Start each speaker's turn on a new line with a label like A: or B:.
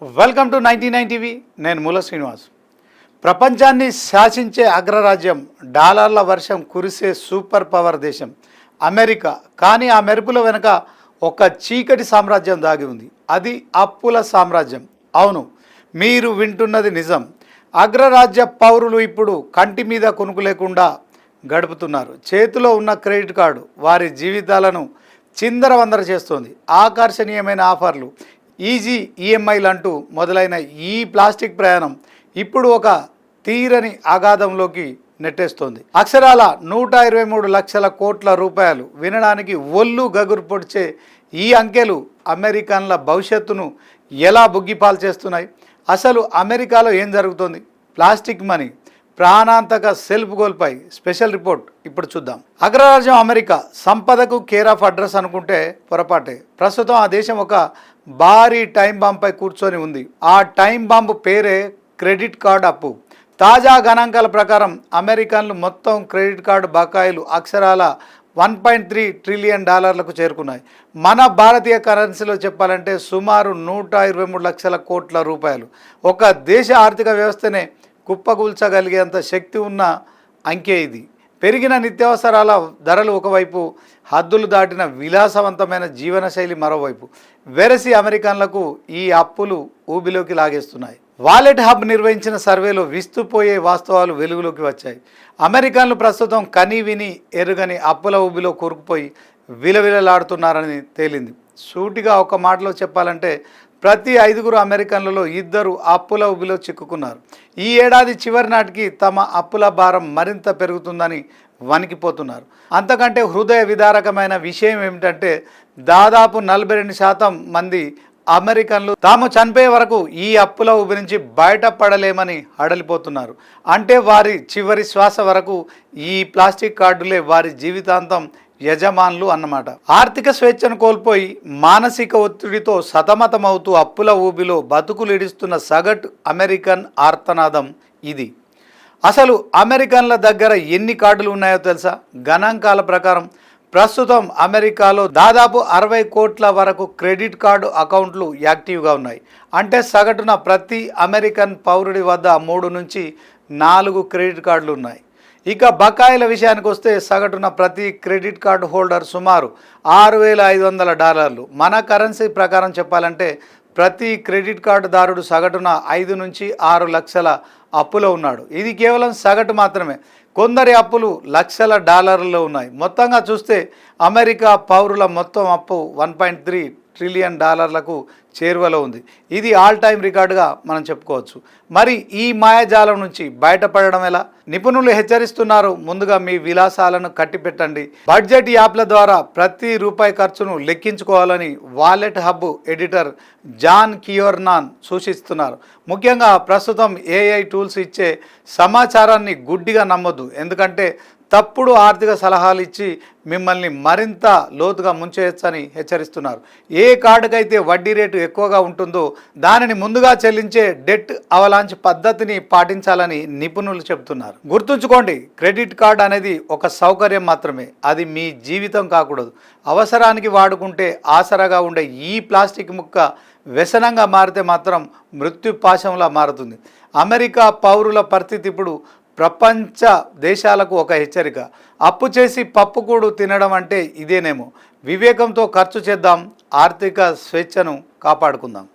A: Welcome to 99 TV. నేను మూల శ్రీనివాస్. ప్రపంచాన్ని శాసించే అగ్రరాజ్యం, డాలర్ల వర్షం కురిసే సూపర్ పవర్ దేశం అమెరికా. కానీ ఆ మెరుపుల వెనుక ఒక చీకటి సామ్రాజ్యం దాగి ఉంది. అది అప్పుల సామ్రాజ్యం. అవును, మీరు వింటున్నది నిజం. అగ్రరాజ్య పౌరులు ఇప్పుడు కంటి మీద కొనుకు లేకుండా గడుపుతున్నారు. చేతిలో ఉన్న క్రెడిట్ కార్డు వారి జీవితాలను చిందరవందర చేస్తోంది. ఆకర్షణీయమైన ఆఫర్లు, ఈజీ ఈఎంఐలు అంటూ మొదలైన ఈ ప్లాస్టిక్ ప్రయాణం ఇప్పుడు ఒక తీరని అగాధంలోకి నెట్టేస్తోంది. అక్షరాల 123 లక్షల కోట్ల రూపాయలు. వినడానికి ఒళ్ళు గగురు పొడిచే ఈ అంకెలు అమెరికన్ల భవిష్యత్తును ఎలా బుగ్గిపాలు చేస్తున్నాయి? అసలు అమెరికాలో ఏం జరుగుతోంది? ప్లాస్టిక్ మనీ ప్రాణాంతక సెల్ఫ్ గోల్పై స్పెషల్ రిపోర్ట్ ఇప్పుడు చూద్దాం. అగ్రరాజ్యం అమెరికా సంపదకు కేర్ ఆఫ్ అడ్రస్ అనుకుంటే పొరపాటే. ప్రస్తుతం ఆ దేశం ఒక భారీ టైం బాంబుపై కూర్చొని ఉంది. ఆ టైం బాంబు పేరే క్రెడిట్ కార్డు అప్పు. తాజా గణాంకాల ప్రకారం అమెరికన్లు మొత్తం క్రెడిట్ కార్డు బకాయిలు అక్షరాల $1.3 ట్రిలియన్ చేరుకున్నాయి. మన భారతీయ కరెన్సీలో చెప్పాలంటే సుమారు 123 లక్షల కోట్ల రూపాయలు. ఒక దేశ ఆర్థిక వ్యవస్థనే కుప్పకూల్చగలిగేంత శక్తి ఉన్న అంకె ఇది. పెరిగిన నిత్యావసరాల ధరలు ఒకవైపు, హద్దులు దాటిన విలాసవంతమైన జీవనశైలి మరోవైపు. వెరసి అమెరికన్లకు ఈ అప్పులు ఊబిలోకి లాగేస్తున్నాయి. వాలెట్ హబ్ నిర్వహించిన సర్వేలో విస్తుపోయే వాస్తవాలు వెలుగులోకి వచ్చాయి. అమెరికన్లు ప్రస్తుతం కని విని ఎరుగని అప్పుల ఊబిలో కూరుకుపోయి విలవిలలాడుతున్నారని తేలింది. సూటిగా ఒక మాటలో చెప్పాలంటే ప్రతి 5 అమెరికన్లలో 2 అప్పుల ఊబిలో చిక్కుకున్నారు. ఈ ఏడాది చివరి నాటికి తమ అప్పుల భారం మరింత పెరుగుతుందని వణికిపోతున్నారు. అంతకంటే హృదయ విదారకమైన విషయం ఏమిటంటే దాదాపు 42% మంది అమెరికన్లు తాము చనిపోయే వరకు ఈ అప్పుల ఊబి నుంచి బయటపడలేమని హడలిపోతున్నారు. అంటే వారి చివరి శ్వాస వరకు ఈ ప్లాస్టిక్ కార్డులే వారి జీవితాంతం యజమానులు అన్నమాట. ఆర్థిక స్వేచ్ఛను కోల్పోయి మానసిక ఒత్తిడితో సతమతమవుతూ అప్పుల ఊబిలో బతుకులు ఇడుస్తున్న సగటు అమెరికన్ ఆర్తనాదం ఇది. అసలు అమెరికన్ల దగ్గర ఎన్ని కార్డులు ఉన్నాయో తెలుసా? గణాంకాల ప్రకారం ప్రస్తుతం అమెరికాలో దాదాపు 60 కోట్ల వరకు క్రెడిట్ కార్డు అకౌంట్లు యాక్టివ్గా ఉన్నాయి. అంటే సగటున ప్రతి అమెరికన్ పౌరుడి వద్ద 3 నుంచి 4 క్రెడిట్ కార్డులు ఉన్నాయి. ఇక బకాయిల విషయానికి వస్తే సగటున ప్రతి క్రెడిట్ కార్డు హోల్డర్ సుమారు $6,500. మన కరెన్సీ ప్రకారం చెప్పాలంటే ప్రతి క్రెడిట్ కార్డుదారుడు సగటున 5 నుంచి 6 లక్షల అప్పులో ఉన్నాడు. ఇది కేవలం సగటు మాత్రమే. కొందరి అప్పులు లక్షల డాలర్లలో ఉన్నాయి. మొత్తంగా చూస్తే అమెరికా పౌరుల మొత్తం అప్పు $1.3 ట్రిలియన్ చేరువలో ఉంది. ఇది ఆల్ టైమ్ రికార్డుగా మనం చెప్పుకోవచ్చు. మరి ఈ మాయాజాలం నుంచి బయటపడడం ఎలా? నిపుణులు హెచ్చరిస్తున్నారు. ముందుగా మీ విలాసాలను కట్టిపెట్టండి. బడ్జెట్ యాప్ల ద్వారా ప్రతి రూపాయి ఖర్చును లెక్కించుకోవాలని వాలెట్ హబ్ ఎడిటర్ జాన్ కియోర్నాన్ సూచిస్తున్నారు. ముఖ్యంగా ప్రస్తుతం ఏఐ టూల్స్ ఇచ్చే సమాచారాన్ని గుడ్డిగా నమ్మొద్దు. ఎందుకంటే తప్పుడు ఆర్థిక సలహాలు ఇచ్చి మిమ్మల్ని మరింత లోతుగా ముంచేయచ్చని హెచ్చరిస్తున్నారు. ఏ కార్డుకైతే వడ్డీ రేటు ఎక్కువగా ఉంటుందో దానిని ముందుగా చెల్లించే డెట్ అవలాంచ్ పద్ధతిని పాటించాలని నిపుణులు చెబుతున్నారు. గుర్తుంచుకోండి, క్రెడిట్ కార్డ్ అనేది ఒక సౌకర్యం మాత్రమే. అది మీ జీవితం కాకూడదు. అవసరానికి వాడుకుంటే ఆసరాగా ఉండే ఈ ప్లాస్టిక్ ముక్క వ్యసనంగా మారితే మాత్రం మృత్యుపాశంలా మారుతుంది. అమెరికా పౌరుల పరిస్థితి ఇప్పుడు ప్రపంచ దేశాలకు ఒక హెచ్చరిక. అప్పు చేసి పప్పుకూడు తినడం అంటే ఇదేనేమో. వివేకంతో ఖర్చు చేద్దాం, ఆర్థిక స్వేచ్ఛను కాపాడుకుందాం.